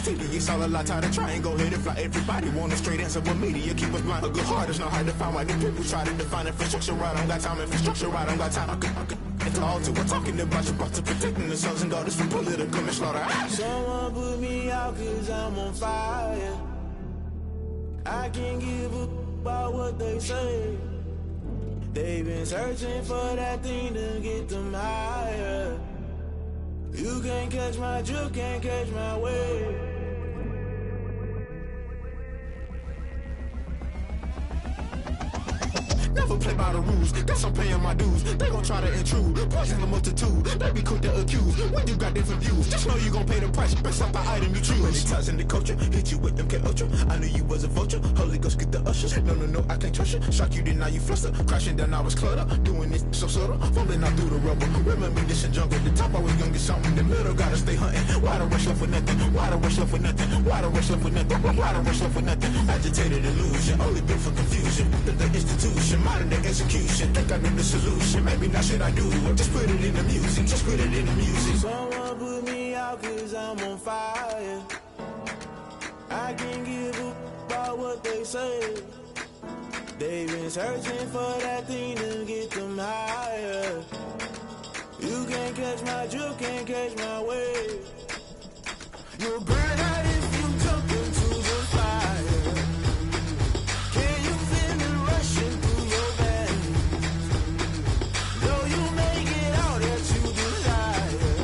graffiti. It's all a lot, tired of trying, go ahead and fly. Everybody want a straight answer, but media keep us blind. A good heart is not hard to find. Why the people try to define infrastructure right? I don't got time, infrastructure right, I don't got time. I could call to. We're talking about you, brought to protecting the sons and daughters from political slaughter. Someone put me out cause I'm on fire. I can't give a about what they say. They've been searching for that thing to get them higher. You can't catch my drift, can't catch my wave. Never play by the rules, guess I'm paying my dues. They gon' try to intrude, poison the multitude. They be quick to accuse, when you got different views. Just know you gon' pay the price, based off the item you choose. Many times in the culture, hit you with them K-Ultra. I knew you was a vulture, Holy Ghost get the ushers. No, I can't trust you. Shock you, then now you fluster. Crashing down, I was cluttered. Doing this so subtle, fumbling out through the rubble. Remember this in jungle, the top always gonna get something. In the middle, gotta stay hunting. Why the rush left for nothing? Why the rush left for nothing? Why the rush left for nothing? Why the rush left for nothing? Agitated illusion, only built for confusion. The institution, modern day execution. Think I know the solution, maybe not shit I do. Just put it in the music, just put it in the music. Someone put me out cause I'm on fire. I can't give a about what they say. They've been searching for that thing to get them higher. You can't catch my drift, can't catch my wave. You'll burn out if you jump into the fire. Can you feel it rushing through your veins? Though you make it out that you desire.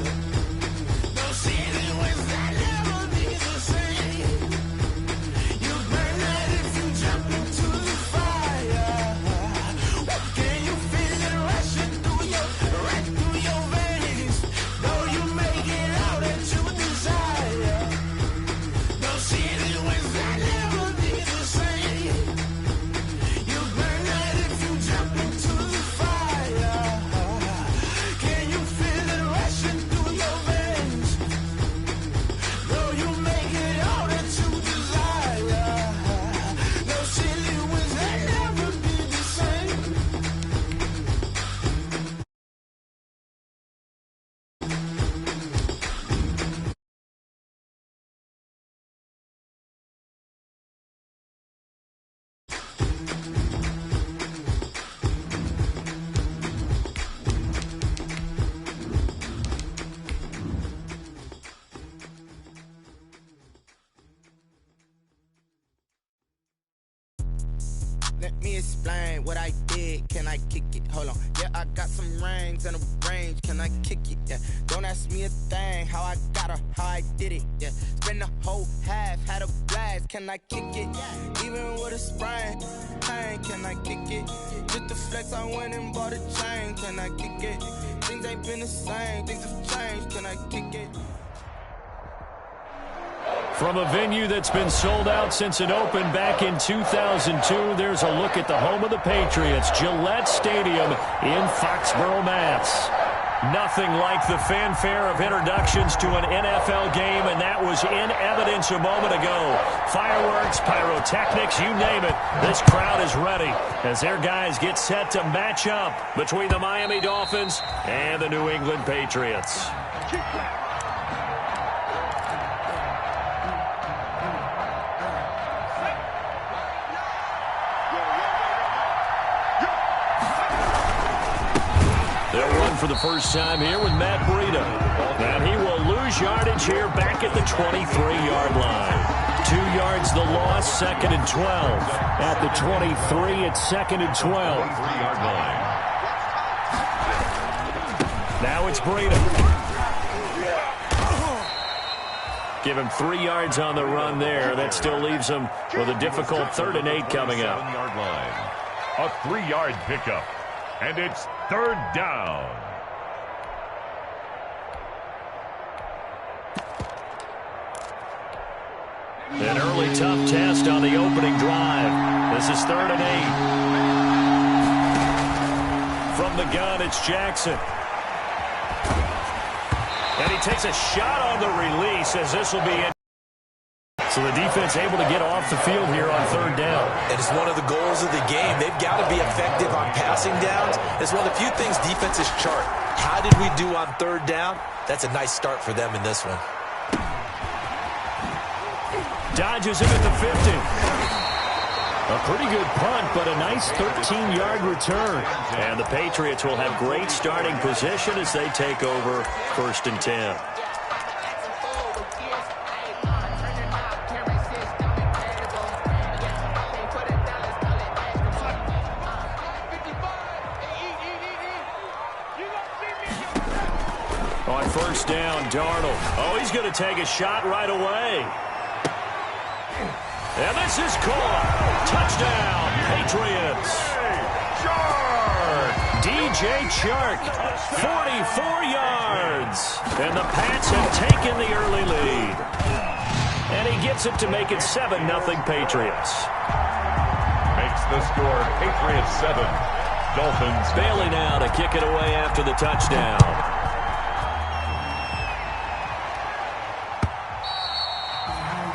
No ceiling was that never be the same. You burn out if you jump into the fire. Can you feel it rushing through your veins? Though you make it out that you desire. No ceiling was that never be the same. You burn out if you jump into the fire. Can you feel it rushing through your veins? Though you make it all that you desire. No ceiling was that never be the same. Let me explain what I did. Can I kick it? Hold on. Yeah, I got some rings and a range. Can I kick it? Yeah. Don't ask me a thing. How I got her, how I did it. Yeah. Spend the whole half, had a blast. Can I kick it? Even with a sprain. Pain, can I kick it? Just the flex, I went and bought a chain. Can I kick it? Things ain't been the same. Things have changed. Can I kick it? From a venue that's been sold out since it opened back in 2002, there's a look at the home of the Patriots, Gillette Stadium in Foxborough, Mass. Nothing like the fanfare of introductions to an NFL game, and that was in evidence a moment ago. Fireworks, pyrotechnics, you name it. This crowd is ready as their guys get set to match up between the Miami Dolphins and the New England Patriots. For the first time here with Matt Breida. And he will lose yardage here back at the 23-yard line. 2 yards the loss, 2nd and 12. At the 23, it's 2nd and 12. 3-yard line. Now it's Breida. Give him 3 yards on the run there. That still leaves him with a difficult 3rd and 8 coming up. 7-yard line. A 3-yard pickup. And it's 3rd down. An early tough test on the opening drive. This is 3rd and 8. From the gun, it's Jackson. And he takes a shot on the release as this will be in. So the defense able to get off the field here on 3rd down. It is one of the goals of the game. They've got to be effective on passing downs. It's one of the few things defenses chart. How did we do on 3rd down? That's a nice start for them in this one. Dodges him at the 50. A pretty good punt, but a nice 13-yard return. And the Patriots will have great starting position as they take over 1st and 10. On 1st down, Darnold. Oh, he's going to take a shot right away. And this is caught. Touchdown, Patriots. DJ Chark, 44 yards. And the Pats have taken the early lead. And he gets it to make it 7-0 Patriots. Makes the score Patriots 7. Dolphins. Bailey now to kick it away after the touchdown.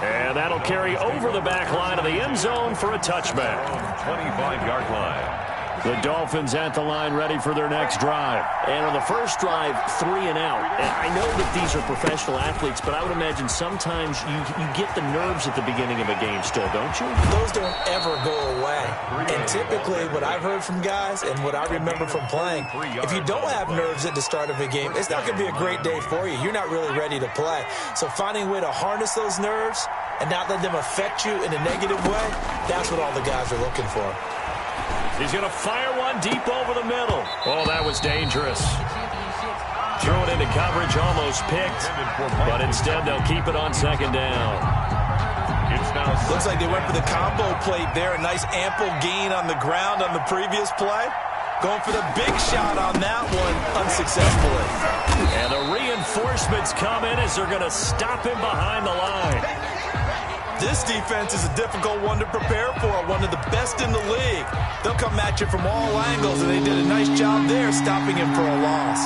And that'll carry over the back line of the end zone for a touchback. 25-yard line. The Dolphins at the line ready for their next drive. And on the first drive, 3 and out. And I know that these are professional athletes, but I would imagine sometimes you get the nerves at the beginning of a game still, don't you? Those don't ever go away. And typically what I've heard from guys and what I remember from playing, if you don't have nerves at the start of a game, it's not going to be a great day for you. You're not really ready to play. So finding a way to harness those nerves and not let them affect you in a negative way, that's what all the guys are looking for. He's going to fire one deep over the middle. Oh, that was dangerous. Threw it into coverage, almost picked. But instead, they'll keep it on 2nd down. Looks like they went for the combo plate there. A nice ample gain on the ground on the previous play. Going for the big shot on that one, unsuccessfully. And the reinforcements come in as they're going to stop him behind the line. This defense is a difficult one to prepare for, one of the best in the league. They'll come at you from all angles, and they did a nice job there stopping him for a loss.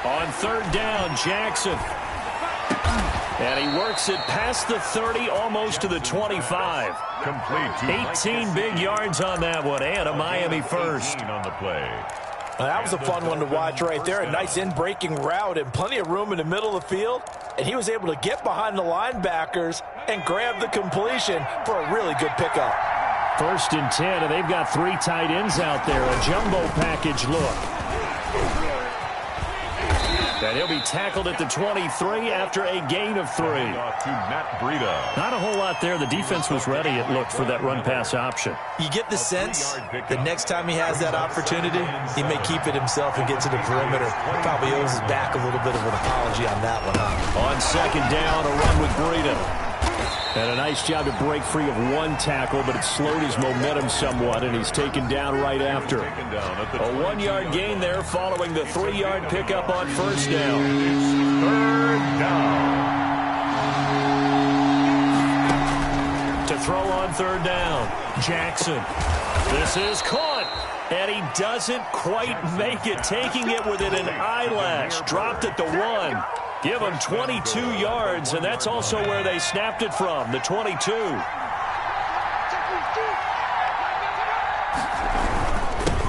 On 3rd down, Jackson. And he works it past the 30, almost to the 25. Complete. 18 big yards on that one, and a Miami first. On the play. That was a fun one to watch right there. A nice in-breaking route and plenty of room in the middle of the field. And he was able to get behind the linebackers and grab the completion for a really good pickup. 1st and 10, and they've got 3 tight ends out there. A jumbo package look. And he'll be tackled at the 23 after a gain of 3. To Matt Breida. Not a whole lot there. The defense was ready, it looked, for that run-pass option. You get the sense the next time he has that opportunity, he may keep it himself and get to the perimeter. Probably owes his back a little bit of an apology on that one, huh? On 2nd down, a run with Breida. And a nice job to break free of one tackle, but it slowed his momentum somewhat, and he's taken down right after. A 1-yard gain there following the 3-yard pickup on 1st down. It's 3rd down. To throw on 3rd down, Jackson. This is caught, and he doesn't quite make it, taking it within an eyelash. Dropped at the 1. Give them 22 yards, and that's also where they snapped it from, the 22.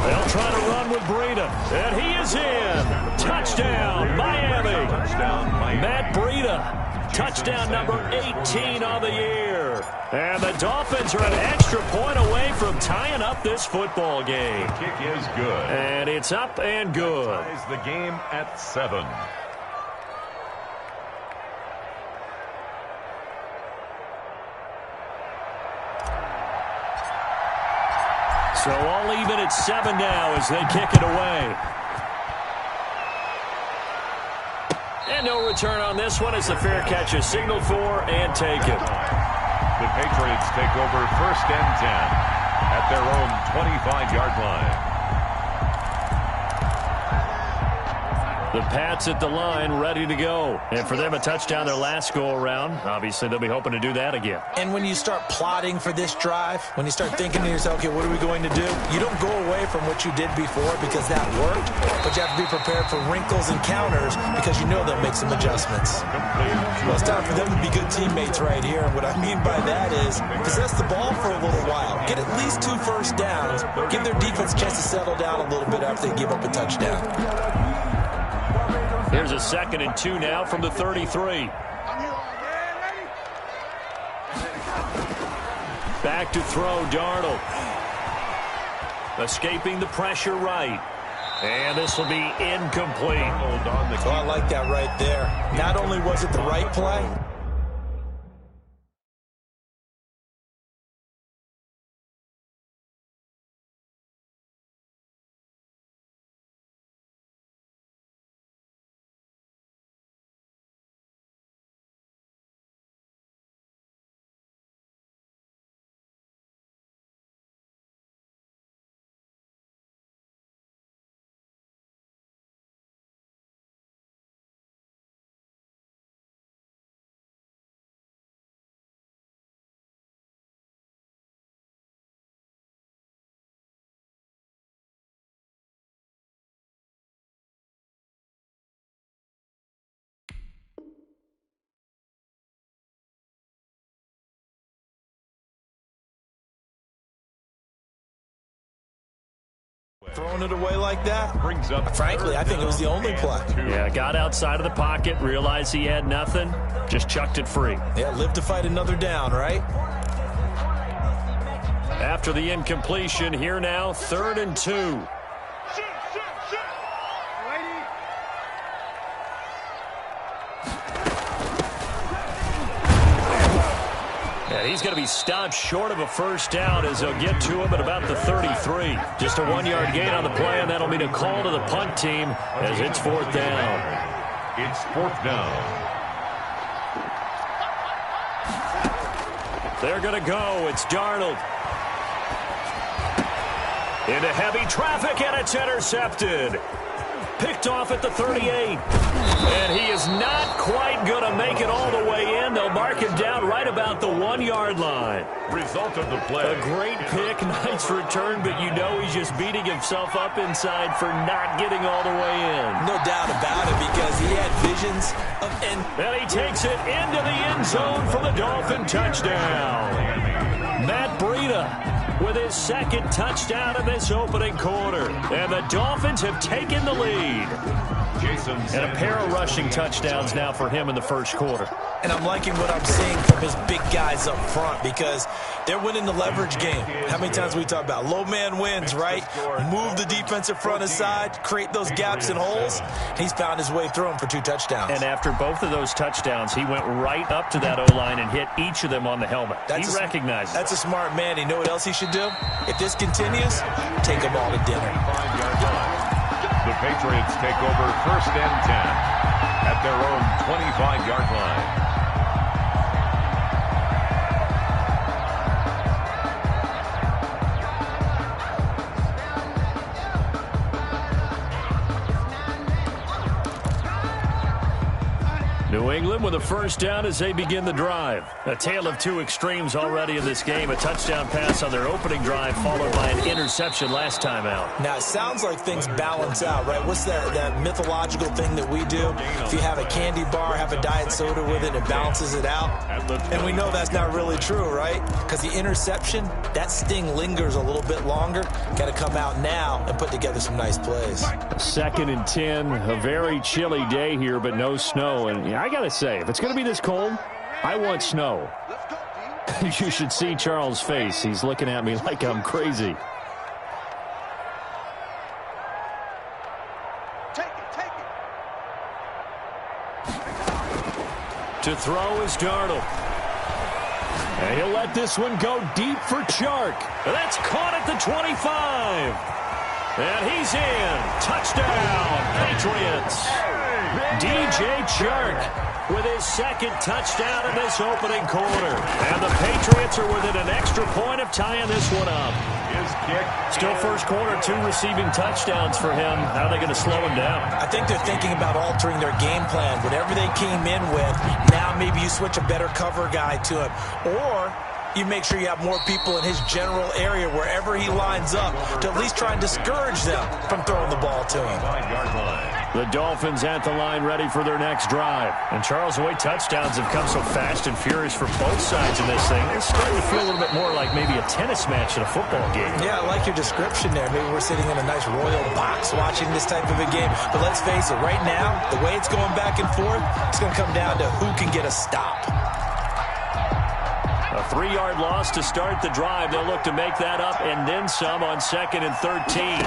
They'll try to run with Breida, and he is in. Touchdown, Miami. Matt Breida, touchdown number 18 on the year. And the Dolphins are an extra point away from tying up this football game. The kick is good. And it's up and good. Ties the game at 7. So all even at 7 now as they kick it away. And no return on this one as the fair catch is signaled for and taken. The Patriots take over 1st and 10 at their own 25-yard line. The Pats at the line, ready to go. And for them, a touchdown their last go-around. Obviously, they'll be hoping to do that again. And when you start plotting for this drive, when you start thinking to yourself, okay, what are we going to do? You don't go away from what you did before because that worked, but you have to be prepared for wrinkles and counters because you know they'll make some adjustments. Well, it's time for them to be good teammates right here. And what I mean by that is possess the ball for a little while. Get at least 2 first downs. Give their defense a chance to settle down a little bit after they give up a touchdown. Here's a 2nd and 2 now from the 33. Back to throw, Darnold. Escaping the pressure right. And this will be incomplete. Oh, I like that right there. Not only was it the right play, throwing it away like that, brings up. frankly, I think it was the only play. Yeah, got outside of the pocket, realized he had nothing, just chucked it free. Yeah, live to fight another down, right? After the incompletion, here now, 3rd and 2. And he's going to be stopped short of a first down as they'll get to him at about the 33. Just a 1-yard gain on the play, and that'll mean a call to the punt team as it's 4th down. It's 4th down. They're going to go. It's Darnold. Into heavy traffic, and it's intercepted. Picked off at the 38. And he is not quite going to make it all the way in. They'll mark him down right about the 1-yard line. Result of the play. A great pick, nice return, but you know he's just beating himself up inside for not getting all the way in. No doubt about it, because he had visions of end. And he takes it into the end zone for the Dolphin touchdown. Matt Breida with his 2nd touchdown in this opening quarter. And the Dolphins have taken the lead. And a pair of rushing touchdowns now for him in the first quarter. And I'm liking what I'm seeing from his big guys up front, because they're winning the leverage game. How many times we talk about low man wins, right? Move the defensive front aside, create those gaps and holes. He's found his way through them for 2 touchdowns. And after both of those touchdowns, he went right up to that O-line and hit each of them on the helmet. He recognized it. That's a smart man. You know what else he should do? If this continues, take them all to dinner. The Patriots take over 1st and 10 at their own 25-yard line. New England with a first down as they begin the drive. A tale of 2 extremes already in this game. A touchdown pass on their opening drive followed by an interception last time out. Now, it sounds like things balance out, right? What's that mythological thing that we do? If you have a candy bar, have a diet soda with it, it balances it out. And we know that's not really true, right? Because the interception, that sting lingers a little bit longer. Got to come out now and put together some nice plays. 2nd and 10, a very chilly day here, but no snow. And I got to say, if it's going to be this cold, I want snow. You should see Charles' face. He's looking at me like I'm crazy. To throw is Darnold. And he'll let this one go deep for Chark. That's caught at the 25. And he's in. Touchdown, Patriots. DJ Chark with his 2nd touchdown in this opening quarter. And the Patriots are within an extra point of tying this one up. His kick. Still first quarter, 2 receiving touchdowns for him. How are they going to slow him down? I think they're thinking about altering their game plan. Whatever they came in with, now maybe you switch a better cover guy to him. Or you make sure you have more people in his general area wherever he lines up to at least try and discourage them from throwing the ball to him. 5-yard line. The Dolphins at the line ready for their next drive. And Charles, the way touchdowns have come so fast and furious for both sides in this thing, it's starting to feel a little bit more like maybe a tennis match in a football game. Yeah, I like your description there. Maybe we're sitting in a nice royal box watching this type of a game. But let's face it, right now, the way it's going back and forth, it's going to come down to who can get a stop. A 3-yard loss to start the drive. They'll look to make that up and then some on 2nd and 13.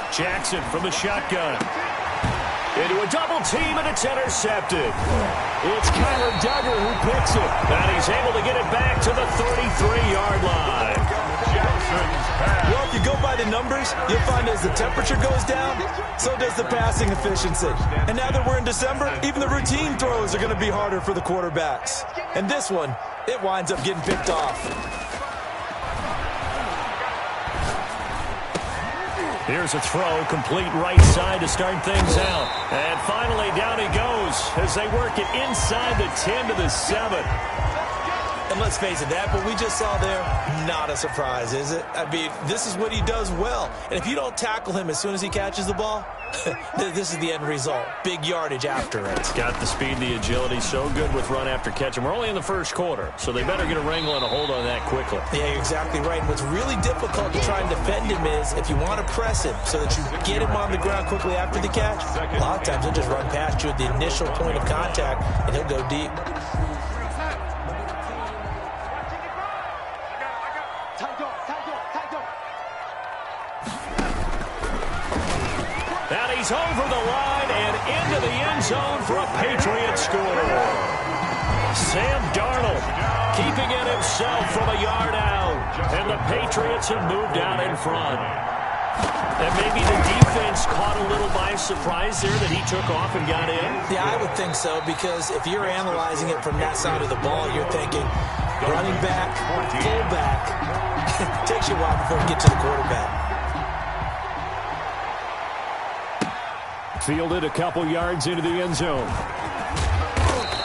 Jackson from the shotgun. Into a double team, and it's intercepted. It's Kyler Duggar who picks it. And he's able to get it back to the 33-yard line. Well, if you go by the numbers, you'll find as the temperature goes down, so does the passing efficiency. And now that we're in December, even the routine throws are going to be harder for the quarterbacks. And this one, it winds up getting picked off. Here's a throw, complete right side to start things out. And finally, down he goes as they work it inside the 10 to the 7. And let's face it, that what we just saw there, not a surprise, is it? I mean, this is what he does well. And if you don't tackle him as soon as he catches the ball, this is the end result. Big yardage after it. It's got the speed, the agility, so good with run after catch. And we're only in the first quarter, so they better get a wrangle and a hold on that quickly. Yeah, you're exactly right. And what's really difficult to try and defend him is if you want to press him so that you get him on the ground quickly after the catch, a lot of times he'll just run past you at the initial point of contact, and he'll go deep. And he's over the line and into the end zone for a Patriot score. Sam Darnold keeping it himself from a yard out. And the Patriots have moved out in front. And maybe the defense caught a little by surprise there that he took off and got in. Yeah, I would think so, because if you're analyzing it from that side of the ball, you're thinking running back, fullback. It takes you a while before you get to the quarterback. Fielded a couple yards into the end zone.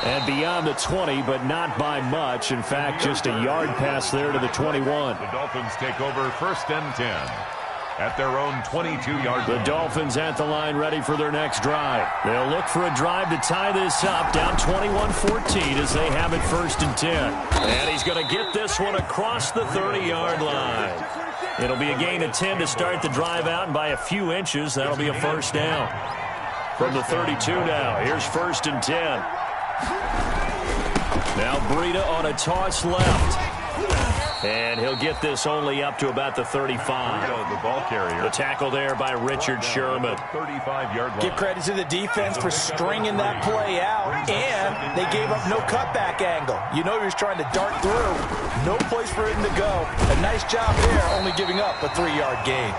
And beyond the 20, but not by much. In fact, just a yard pass there to the 21. The Dolphins take over 1st and 10 at their own 22-yard line. The Dolphins at the line ready for their next drive. They'll look for a drive to tie this up, down 21-14 as they have it 1st and 10. And he's going to get this one across the 30-yard line. It'll be a gain of 10 to start the drive out, and by a few inches, that'll be a first down. From the 32 now, here's 1st and 10. Now Breida on a toss left. And he'll get this only up to about the 35. The ball carrier. The tackle there by Richard Sherman. 35-yard line. Give credit to the defense for stringing that play out, and they gave up no cutback angle. You know he was trying to dart through. No place for him to go. A nice job there, only giving up a 3-yard gain.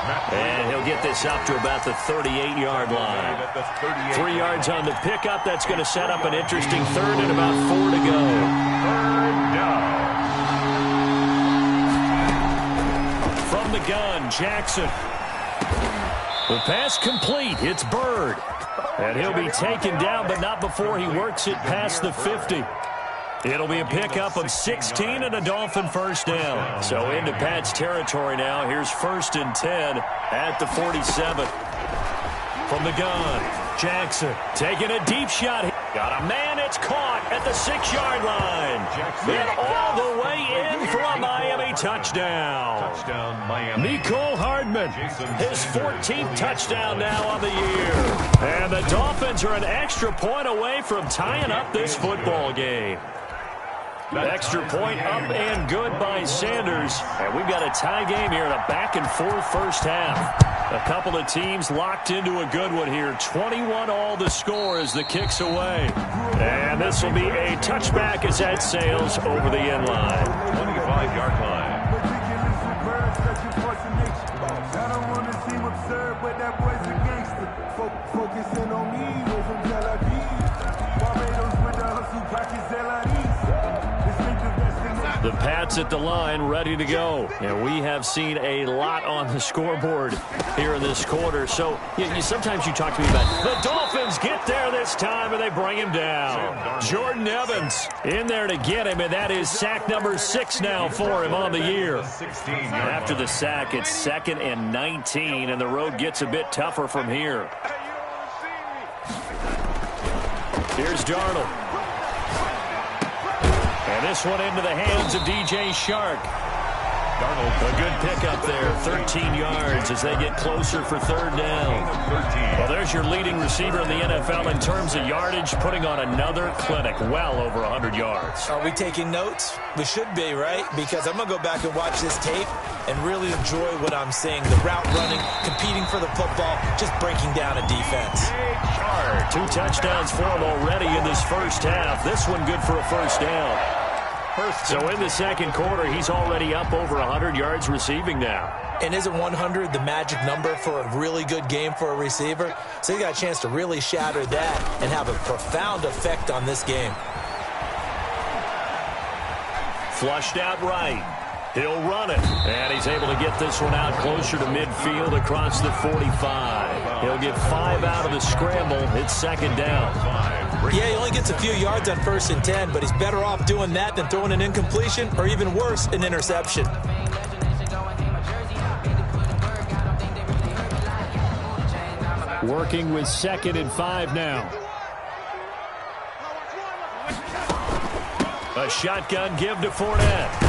And he'll get this up to about the 38-yard line. 3 yards on the pickup. That's going to set up an interesting 3rd and about 4 to go. 3rd down. From the gun, Jackson. The pass complete. It's Bird. And he'll be taken down, but not before he works it past the 50. It'll be a pickup of 16 and a Dolphin first down. So into Pat's territory now. Here's 1st and 10 at the 47. From the gun, Jackson taking a deep shot. Got a man, it's caught at the 6-yard line. And all the way in for a Miami touchdown. Touchdown, Miami. Mecole Hardman, his 14th touchdown now on the year. And the Dolphins are an extra point away from tying up this football game. Extra point up and good by Sanders. And we've got a tie game here in a back-and-forth first half. A couple of teams locked into a good one here. 21 all the score as the kick's away. And this will be a touchback as that sails over the end line. 25-yard line. I don't want to seem absurd, but that boy's a gangster. Focusing on me, we're from Tel Aviv. Barbados with the hustle, practice LIDs. The Pats at the line, ready to go. And we have seen a lot on the scoreboard here in this quarter. So sometimes you talk to me about the Dolphins get there this time and they bring him down. Jordan Evans in there to get him, and that is sack number 6 now for him on the year. After the sack, it's 2nd and 19, and the road gets a bit tougher from here. Here's Darnold. And this one into the hands of DJ Shark. Darnold, a good pickup there, 13 yards as they get closer for third down. Well, there's your leading receiver in the NFL in terms of yardage, putting on another clinic, well over 100 yards. Are we taking notes? We should be, right? Because I'm going to go back and watch this tape and really enjoy what I'm seeing. The route running, competing for the football, just breaking down a defense. 2 touchdowns for him already in this first half. This one good for a first down. So in the second quarter, he's already up over 100 yards receiving now. And isn't 100 the magic number for a really good game for a receiver? So he got a chance to really shatter that and have a profound effect on this game. Flushed out right. He'll run it. And he's able to get this one out closer to midfield across the 45. He'll get 5 out of the scramble. It's second down. Yeah, he only gets a few yards on 1st and 10, but he's better off doing that than throwing an incompletion or even worse, an interception. Working with 2nd and 5 now. A shotgun give to Fournette.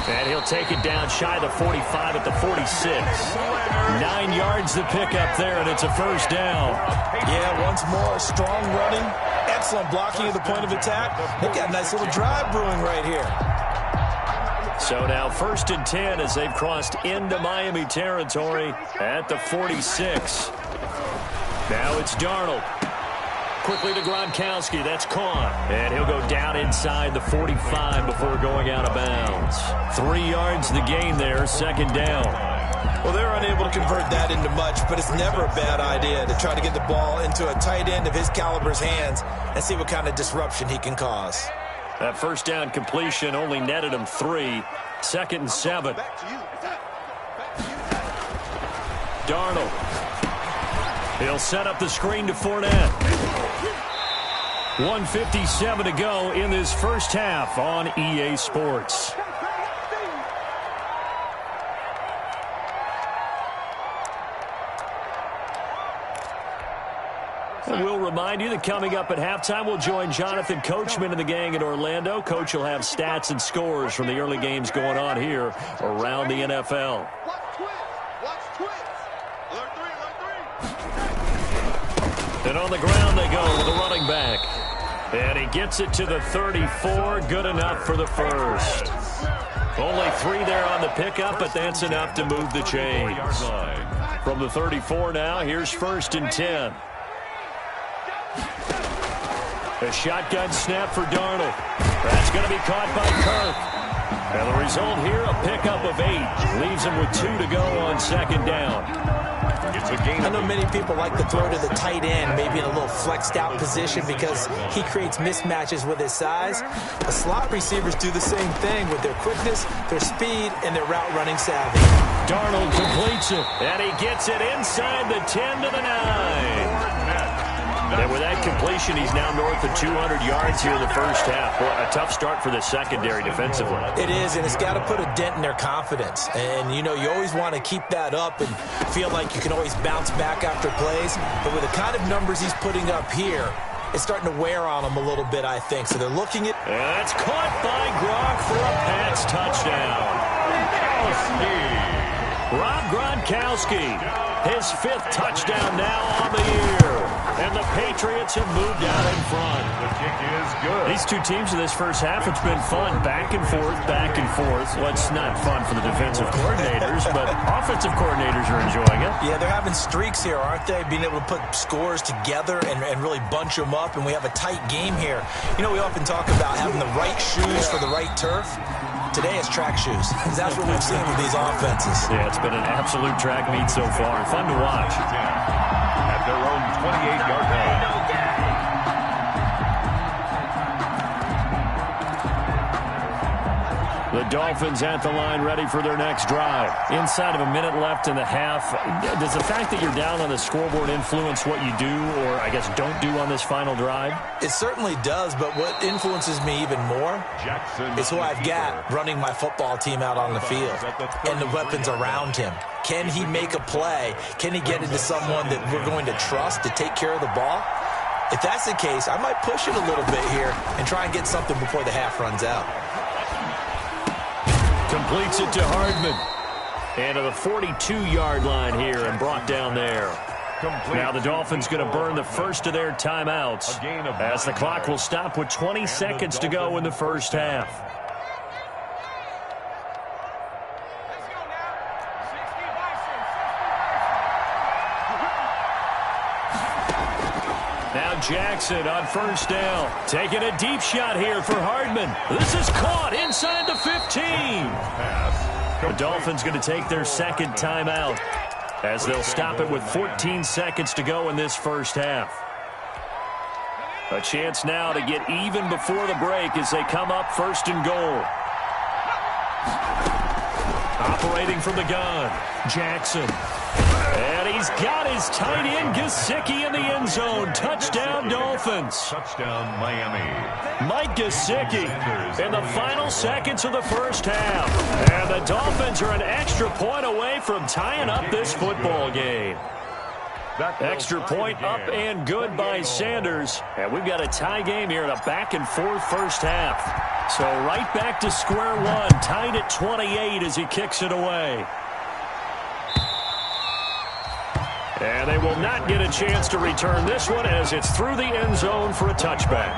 And he'll take it down shy of the 45 at the 46. 9 yards to pick up there, and it's a first down. Yeah, once more, strong running, excellent blocking at the point of attack. They've got a nice little drive brewing right here. So now 1st and 10 as they've crossed into Miami territory at the 46. Now it's Darnold. Quickly to Gronkowski. That's caught. And he'll go down inside the 45 before going out of bounds. 3 yards the gain there, second down. Well, they're unable to convert that into much, but it's never a bad idea to try to get the ball into a tight end of his caliber's hands and see what kind of disruption he can cause. That first down completion only netted him 3. 2nd and 7. Darnold. He'll set up the screen to Fournette. 1:57 to go in this first half on EA Sports. And we'll remind you that coming up at halftime, we'll join Jonathan Coachman and the gang in Orlando. Coach will have stats and scores from the early games going on here around the NFL. And on the ground they go with a running back. And he gets it to the 34. Good enough for the first. Only 3 there on the pickup, but that's enough to move the chains. From the 34 now, here's 1st and 10. A shotgun snap for Darnold. That's going to be caught by Kirk. And the result here, a pickup of 8. Leaves him with 2 to go on second down. I know many people like to throw to the tight end, maybe in a little flexed out position because he creates mismatches with his size. The slot receivers do the same thing with their quickness, their speed, and their route running savvy. Darnold completes it, and he gets it inside the 10 to the 9. And with that completion, he's now north of 200 yards here in the first half. Boy, a tough start for the secondary defensively. It is, and it's got to put a dent in their confidence. And, you know, you always want to keep that up and feel like you can always bounce back after plays. But with the kind of numbers he's putting up here, it's starting to wear on them a little bit, I think. So they're looking at... And that's caught by Gronk for a Pats touchdown. Rob Gronkowski, his 5th touchdown now on the year. And the Patriots have moved out in front. The kick is good. These two teams in this first half, it's been fun. Back and forth, back and forth. Well, it's not fun for the defensive coordinators, but offensive coordinators are enjoying it. Yeah, they're having streaks here, aren't they? Being able to put scores together and really bunch them up, and we have a tight game here. You know, we often talk about having the right shoes for the right turf. Today it's track shoes. That's what we've seen with these offenses. Yeah, it's been an absolute track meet so far. Fun to watch. At their own 28-yard line. The Dolphins at the line, ready for their next drive. Inside of a minute left in the half, does the fact that you're down on the scoreboard influence what you do, or I guess don't do on this final drive? It certainly does, but what influences me even more is who I've got running my football team out on the field and the weapons around him. Can he make a play? Can he get into someone that we're going to trust to take care of the ball? If that's the case, I might push it a little bit here and try and get something before the half runs out. Completes it to Hardman. And to the 42-yard line here and brought down there. Now the Dolphins going to burn the first of their timeouts as the clock will stop with 20 seconds to go in the first half. Now Jackson on first down. Taking a deep shot here for Hardman. This is caught inside the 15. The Dolphins going to take their second timeout as they'll stop it with 14 seconds to go in this first half. A chance now to get even before the break as they come up first and goal. Operating from the gun, Jackson. And he's got his tight end, Gesicki, in the end zone. Touchdown, Dolphins. Touchdown, Miami. Mike Gesicki in the final seconds of the first half. And the Dolphins are an extra point away from tying up this football game. Extra point up and good by Sanders. And we've got a tie game here in a back-and-forth first half. So right back to square one, tied at 28 as he kicks it away. And they will not get a chance to return this one as it's through the end zone for a touchback.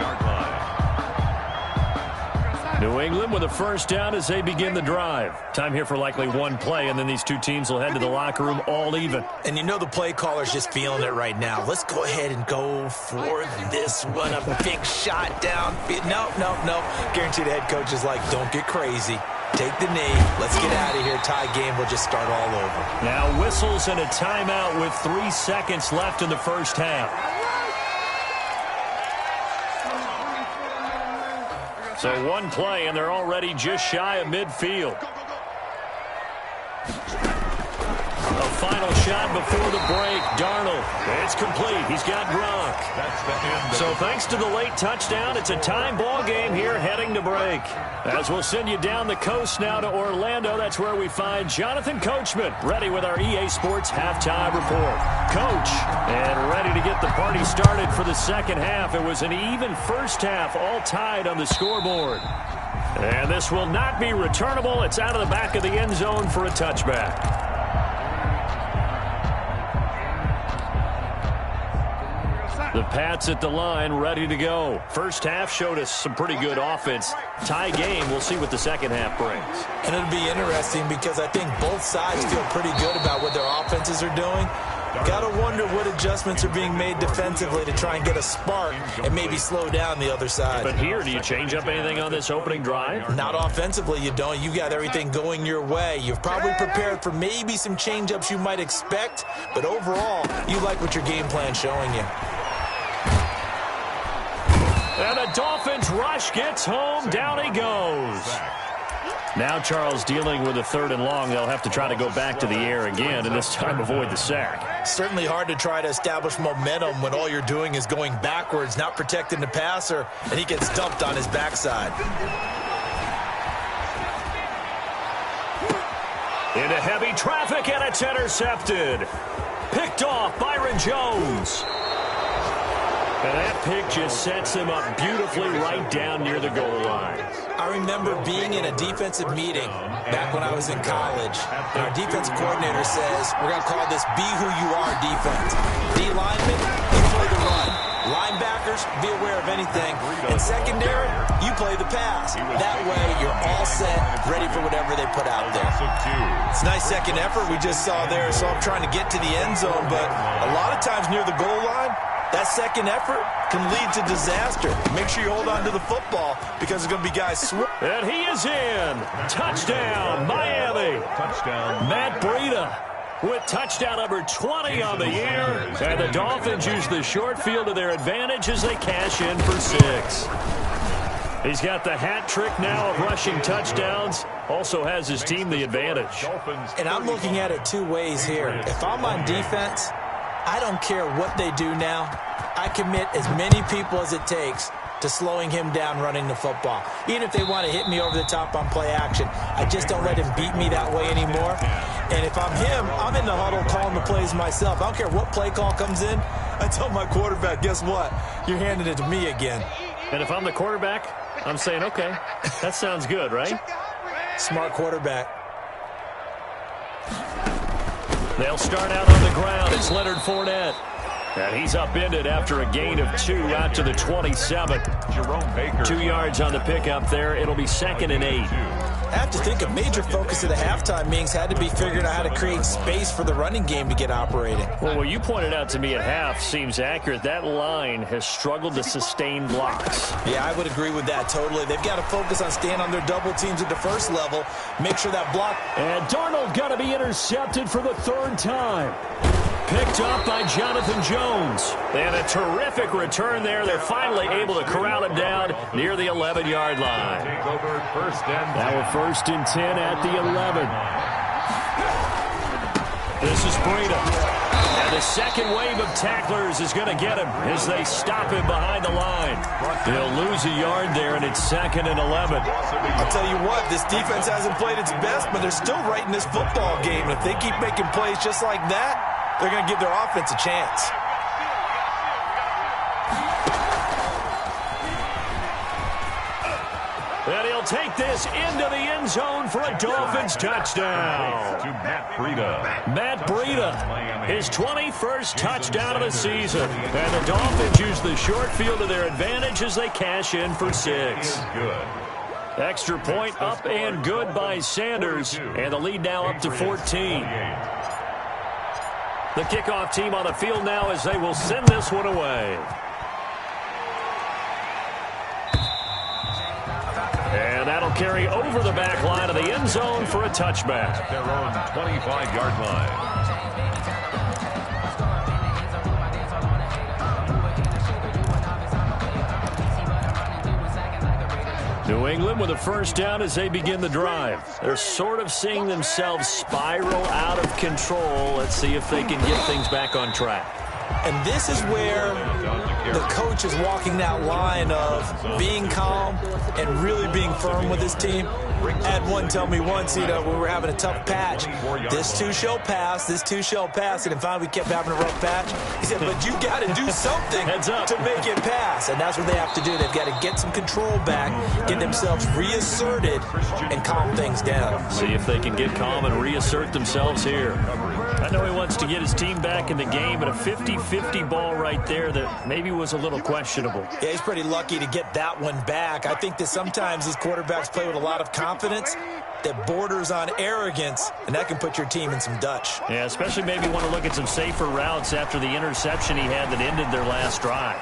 New England with a first down as they begin the drive. Time here for likely one play, and then these two teams will head to the locker room all even. And you know the play caller's just feeling it right now. Let's go ahead and go for this one. A big shot down. No. Guaranteed the head coach is like, don't get crazy. Take the knee. Let's get out of here. Tie game will just start all over. Now whistles and a timeout with 3 seconds left in the first half. So one play, and they're already just shy of midfield. A final shot before the break. Darnold. It's complete. He's got Gronk. So thanks to the late touchdown, it's a time ball game here heading to break. As we'll send you down the coast now to Orlando, that's where we find Jonathan Coachman, ready with our EA Sports halftime report. Coach, and ready to get the party started for the second half. It was an even first half, all tied on the scoreboard. And this will not be returnable. It's out of the back of the end zone for a touchback. The Pats at the line, ready to go. First half showed us some pretty good offense. Tie game, we'll see what the second half brings. And it'll be interesting because I think both sides feel pretty good about what their offenses are doing. Got to wonder what adjustments are being made defensively to try and get a spark and maybe slow down the other side. But here, do you change up anything on this opening drive? Not offensively, you don't. You got everything going your way. You've probably prepared for maybe some change-ups you might expect, but overall, you like what your game plan's showing you. And the Dolphins rush gets home. Down he goes. Now Charles dealing with a 3rd and long. They'll have to try to go back to the air again, and this time avoid the sack. Certainly hard to try to establish momentum when all you're doing is going backwards, not protecting the passer, and he gets dumped on his backside. Into heavy traffic, and it's intercepted. Picked off Byron Jones. And that pick just sets him up beautifully right down near the goal line. I remember being in a defensive meeting back when I was in college, and our defensive coordinator says, we're going to call this Be Who You Are defense. D linemen, you play the run. Linebackers, be aware of anything. And secondary, you play the pass. That way, you're all set, ready for whatever they put out there. It's a nice second effort we just saw there, so I'm trying to get to the end zone, but a lot of times near the goal line, that second effort can lead to disaster. Make sure you hold on to the football because there's going to be guys and he is in. Touchdown, Miami. Touchdown. Matt Breida with touchdown number 20 on the year. And the Dolphins use the short field to their advantage as they cash in for 6. He's got the hat trick now of rushing touchdowns. Also has his team the advantage. And I'm looking at it two ways here. If I'm on defense, I don't care what they do now. I commit as many people as it takes to slowing him down running the football. Even if they want to hit me over the top on play action, I just don't let him beat me that way anymore. And if I'm him, I'm in the huddle calling the plays myself. I don't care what play call comes in. I tell my quarterback, guess what? You're handing it to me again. And if I'm the quarterback, I'm saying, okay, that sounds good, right? Smart quarterback. They'll start out on the ground. It's Leonard Fournette. And he's upended after a gain of 2 out to the 27. Jerome Baker. 2 yards on the pickup there. It'll be 2nd and 8. I have to think a major focus of the halftime meetings had to be figuring out how to create space for the running game to get operating. Well, what you pointed out to me at half seems accurate. That line has struggled to sustain blocks. Yeah, I would agree with that totally. They've got to focus on staying on their double teams at the first level. Make sure that block. And Darnold got to be intercepted for the 3rd time. Picked up by Jonathan Jones. And a terrific return there. They're finally able to corral him down near the 11-yard line. Take over first and 10. Now we're 1st and 10 at the 11. This is Breida. And the second wave of tacklers is going to get him as they stop him behind the line. They'll lose a yard there, and it's 2nd and 11. I'll tell you what, this defense hasn't played its best, but they're still right in this football game. And if they keep making plays just like that, they're going to give their offense a chance. And he'll take this into the end zone for a Dolphins touchdown. To Matt Breida. Matt Breida, his 21st touchdown of the season. And the Dolphins use the short field to their advantage as they cash in for 6. Good. Extra point up and good by Sanders. And the lead now up to 14. The kickoff team on the field now as they will send this one away. And that'll carry over the back line of the end zone for a touchback. Their own 25-yard line. New England with a first down as they begin the drive. They're sort of seeing themselves spiral out of control. Let's see if they can get things back on track. And this is where the coach is walking that line of being calm and really being firm with his team. I had one tell me once, we were having a tough patch. This too shall pass, this too shall pass. And finally we kept having a rough patch. He said, but you got to do something to make it pass. And that's what they have to do. They've got to get some control back, get themselves reasserted, and calm things down. See if they can get calm and reassert themselves here. I know he wants to get his team back in the game, but a 50-50 ball right there that maybe was a little questionable. Yeah, he's pretty lucky to get that one back. I think that sometimes these quarterbacks play with a lot of confidence that borders on arrogance, and that can put your team in some Dutch. Yeah, especially maybe want to look at some safer routes after the interception he had that ended their last drive.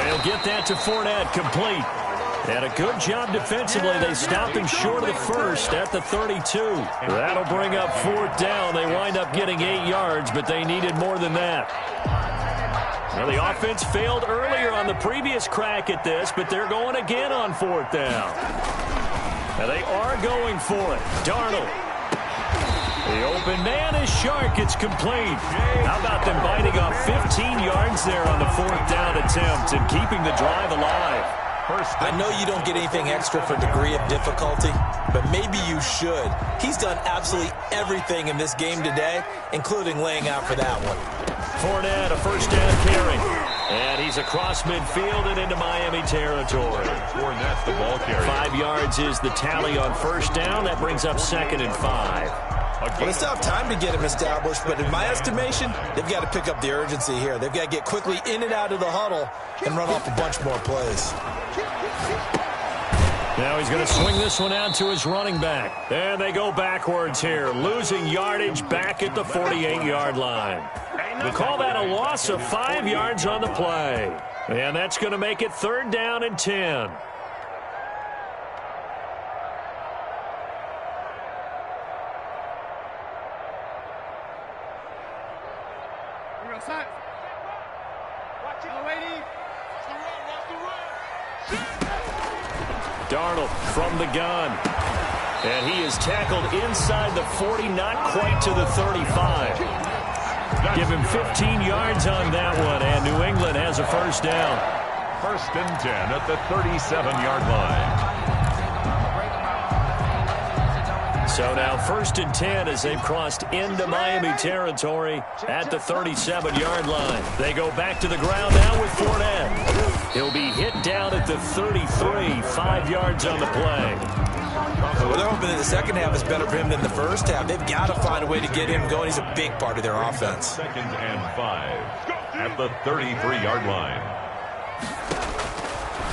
They'll get that to Fournette, complete. And a good job defensively. They stop him short of the first at the 32. That'll bring up 4th down. They wind up getting 8 yards, but they needed more than that. Well, the offense failed earlier on the previous crack at this, but they're going again on 4th down. Now they are going for it. Darnold. The open man is Shark. It's complete. How about them biting off 15 yards there on the 4th down attempt and keeping the drive alive? I know you don't get anything extra for degree of difficulty, but maybe you should. He's done absolutely everything in this game today, including laying out for that one. Fournette, a first down carry. And he's across midfield and into Miami territory. Fournette, the ball carrier. 5 yards is the tally on first down. That brings up 2nd and 5. Well, they still have time to get him established, but in my estimation, they've got to pick up the urgency here. They've got to get quickly in and out of the huddle and run off a bunch more plays. Now he's going to swing this one out to his running back. And they go backwards here, losing yardage back at the 48-yard line. We'll call that a loss of 5 yards on the play. And that's going to make it 3rd down and 10. Watch it, lady. Watch the run. Darnold from the gun. And he is tackled inside the 40, not quite to the 35. Give him 15 yards on that one, and New England has a first down. 1st and 10 at the 37-yard line. So now 1st and 10 as they've crossed into Miami territory at the 37-yard line. They go back to the ground now with Fournette. He'll be hit down at the 33, 5 yards on the play. Well, they're hoping that the second half is better for him than the first half. They've got to find a way to get him going. He's a big part of their offense. 2nd and 5 at the 33-yard line.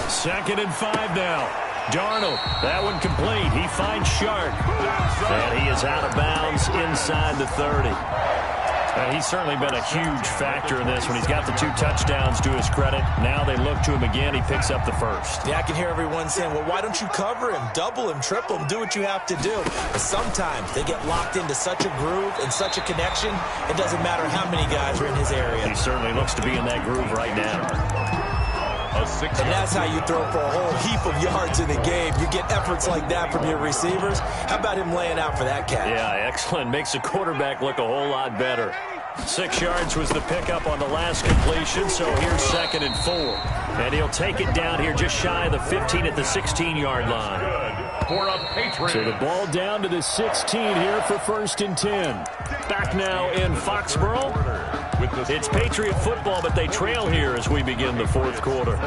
2nd and 5 now. Darnold, that one complete. He finds Shark. And he is out of bounds inside the 30. He's certainly been a huge factor in this when he's got the 2 touchdowns to his credit. Now they look to him again. He picks up the first. Yeah, I can hear everyone saying, well, why don't you cover him, double him, triple him, do what you have to do. But sometimes they get locked into such a groove and such a connection, it doesn't matter how many guys are in his area. He certainly looks to be in that groove right now. And that's how you throw for a whole heap of yards in the game. You get efforts like that from your receivers. How about him laying out for that catch? Yeah, excellent. Makes the quarterback look a whole lot better. 6 yards was the pickup on the last completion, so here's 2nd and 4. And he'll take it down here just shy of the 15 at the 16-yard line. For a Patriot. So the ball down to the 16 here for 1st and 10. Back now in Foxborough. It's Patriot football, but they trail here as we begin the 4th quarter.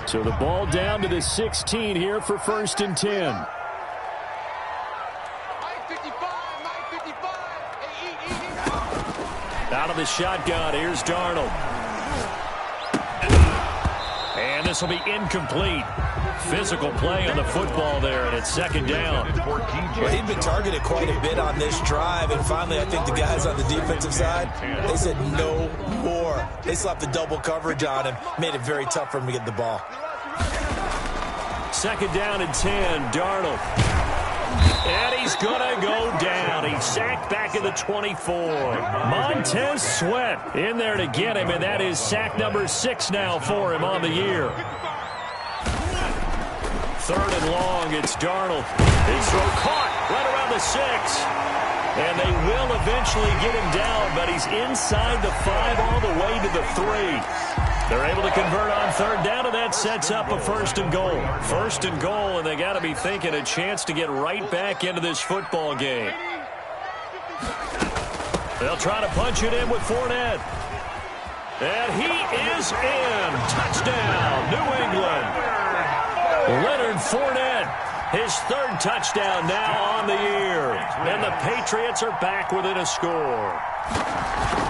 So the ball down to the 16 here for 1st and 10. Out of the shotgun, here's Darnold. And this will be incomplete. Physical play on the football there, and it's 2nd down. Well, he'd been targeted quite a bit on this drive, and finally I think the guys on the defensive side, they said no more. They slapped the double coverage on him, made it very tough for him to get the ball. 2nd down and 10, Darnold. And he's going to go down. He's sacked back at the 24. Montez Sweat in there to get him, and that is sack number 6 now for him on the year. 3rd and long, it's Darnold. His throw caught right around the 6. And they will eventually get him down, but he's inside the 5 all the way to the 3. They're able to convert on 3rd down, and that sets up a 1st and goal. 1st and goal, and they got to be thinking a chance to get right back into this football game. They'll try to punch it in with Fournette. And he is in. Touchdown, New England. Leonard Fournette, his 3rd touchdown now on the year. And the Patriots are back within a score.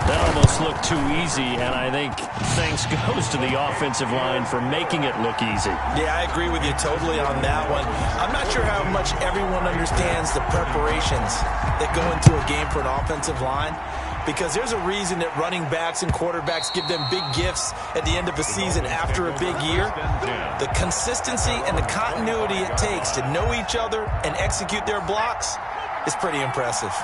That almost looked too easy, and I think thanks goes to the offensive line for making it look easy. Yeah, I agree with you totally on that one. I'm not sure how much everyone understands the preparations that go into a game for an offensive line, because there's a reason that running backs and quarterbacks give them big gifts at the end of a season after a big year. The consistency and the continuity it takes to know each other and execute their blocks is pretty impressive.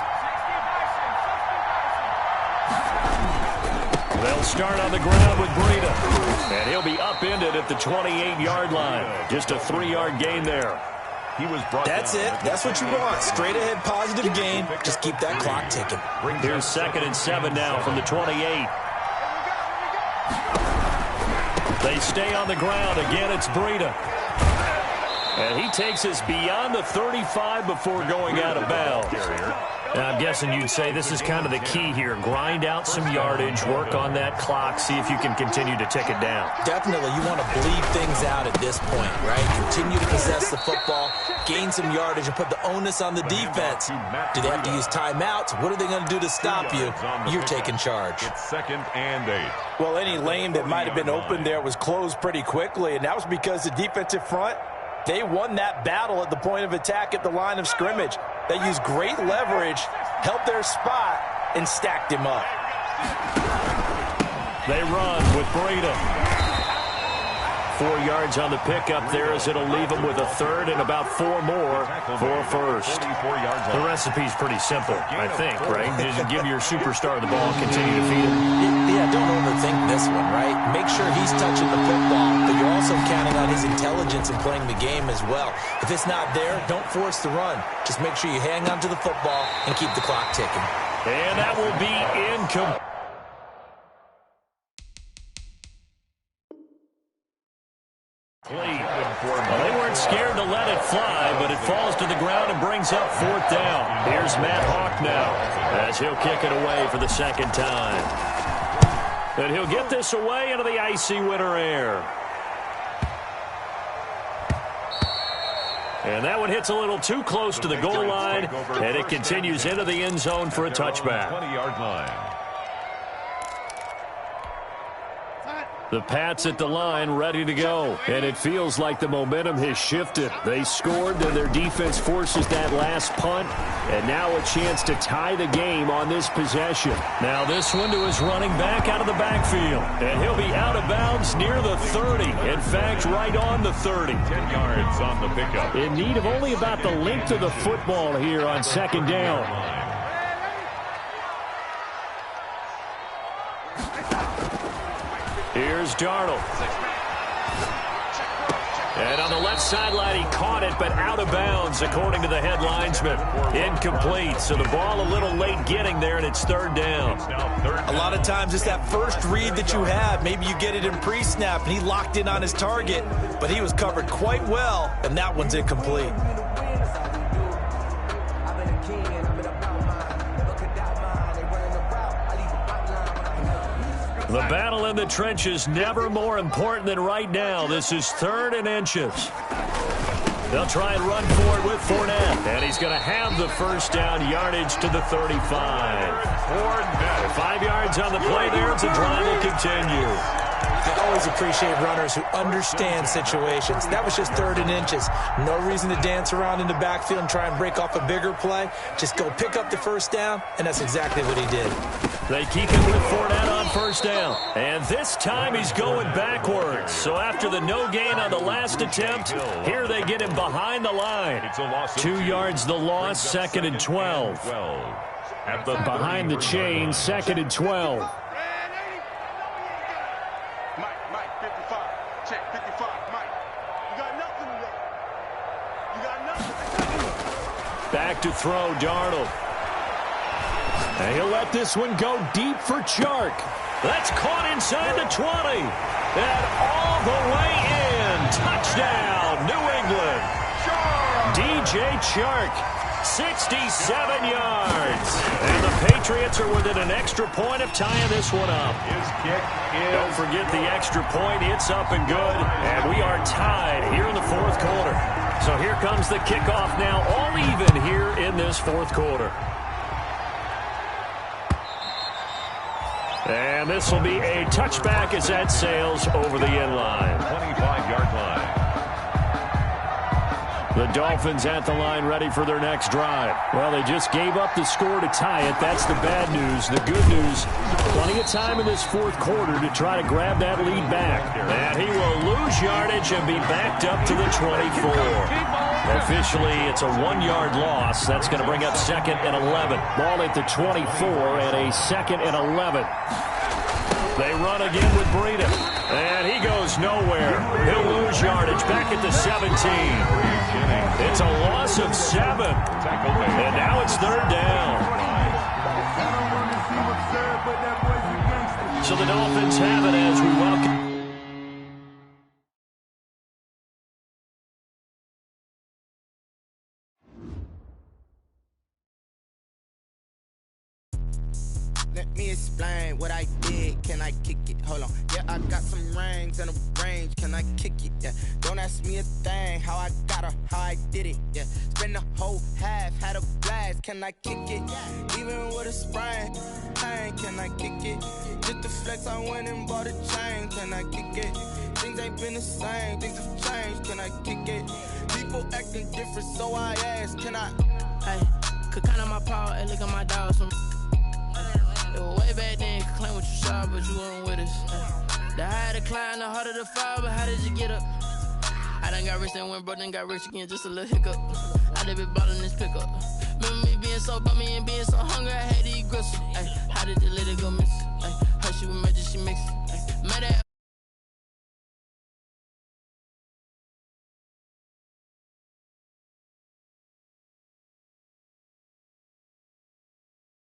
They'll start on the ground with Breida, and he'll be upended at the 28-yard line. Just a 3-yard gain there. That's it. That's what you want. Straight ahead positive gain. Just keep that clock ticking. Here's 2nd and 7 now from the 28. They stay on the ground. Again, it's Breida. And he takes us beyond the 35 before going out of bounds. Now, I'm guessing you'd say this is kind of the key here. Grind out some yardage, work on that clock, see if you can continue to tick it down. Definitely. You want to bleed things out at this point, right? Continue to possess the football, gain some yardage, and put the onus on the defense. Do they have to use timeouts? What are they going to do to stop you? You're taking charge. It's 2nd and 8. Well, any lane that might have been open there was closed pretty quickly, and that was because the defensive front, they won that battle at the point of attack at the line of scrimmage. They used great leverage, helped their spot, and stacked him up. They run with Breida. 4 yards on the pickup there as it'll leave them with a 3rd and about 4 more for a 1st. The recipe's pretty simple, I think, right? Just give your superstar the ball, continue to feed him. Yeah, don't overthink this one, right? make sure he's touching the football, but you're also counting on his intelligence in playing the game as well. If it's not there, don't force the run. Just make sure you hang on to the football and keep the clock ticking. And that will be incomplete. Well, they weren't scared to let it fly, but it falls to the ground and brings up 4th down. Here's Matt Hawk now as he'll kick it away for the 2nd time. And he'll get this away into the icy winter air. And that one hits a little too close to the goal line, and it continues into the end zone for a touchback. 20-yard line. The Pats at the line, ready to go. And it feels like the momentum has shifted. They scored, and their defense forces that last punt. And now a chance to tie the game on this possession. Now this one to his running back out of the backfield. And he'll be out of bounds near the 30. In fact, right on the 30. 10 yards on the pickup. In need of only about the length of the football here on 2nd down. Here's Darnold. And on the left sideline, he caught it, but out of bounds, according to the head linesman. Incomplete, so the ball a little late getting there, and it's 3rd down. A lot of times it's that first read that you have. Maybe you get it in pre-snap, and he locked in on his target, but he was covered quite well, and that one's incomplete. The battle in the trenches never more important than right now. This is 3rd and inches. They'll try and run for it with Fournette. And he's going to have the 1st down, yardage to the 35. 5 yards on the play there. It's a drive will continue. I always appreciate runners who understand situations. That was just 3rd and inches. No reason to dance around in the backfield and try and break off a bigger play. Just go pick up the 1st down, and that's exactly what he did. They keep it with Fournette on 1st down. And this time he's going backwards. So after the no gain on the last attempt, here they get him behind the line. 2 yards the loss, 2nd and 12. Behind the chain, 2nd and 12. Back to throw, Darnold. And he'll let this one go deep for Chark. That's caught inside the 20. And all the way in. Touchdown, New England. DJ Chark, 67 yards. And the Patriots are within an extra point of tying this one up. His kick is... Don't forget the extra point. It's up and good. And we are tied here in the 4th quarter. So here comes the kickoff now, all even here in this 4th quarter. And this will be a touchback as that sails over the end line. 25-yard line. The Dolphins at the line ready for their next drive. Well, they just gave up the score to tie it. That's the bad news. The good news, plenty of time in this 4th quarter to try to grab that lead back. And he will lose yardage and be backed up to the 24. Officially, it's a 1-yard loss. That's going to bring up 2nd and 11. Ball at the 24 and a 2nd and 11. They run again with Breida. And he goes nowhere. He'll lose yardage back at the 17. It's a loss of 7. And now it's 3rd down. So the Dolphins have it as we welcome. Let me explain what I did. Can I kick it? Hold on. Yeah, I got some rings and a range. Can I kick it? Yeah. Don't ask me a thing. How I got her, how I did it. Yeah. Spend the whole half, had a blast. Can I kick it? Even with a sprain. Can I kick it? Just the flex, I went and bought a chain. Can I kick it? Things ain't been the same. Things have changed. Can I kick it? People acting different, so I ask. Can I? Hey, could count on my power and look at my dogs. It was way back then, you could claim what you saw, but you weren't with us. The higher the climb, the harder the fall, but how did you get up? I done got rich and went broke, then got rich again, just a little hiccup. I done been ballin' this pickup. Remember me being so bummy and being so hungry, I had to eat gristle. Ay, how did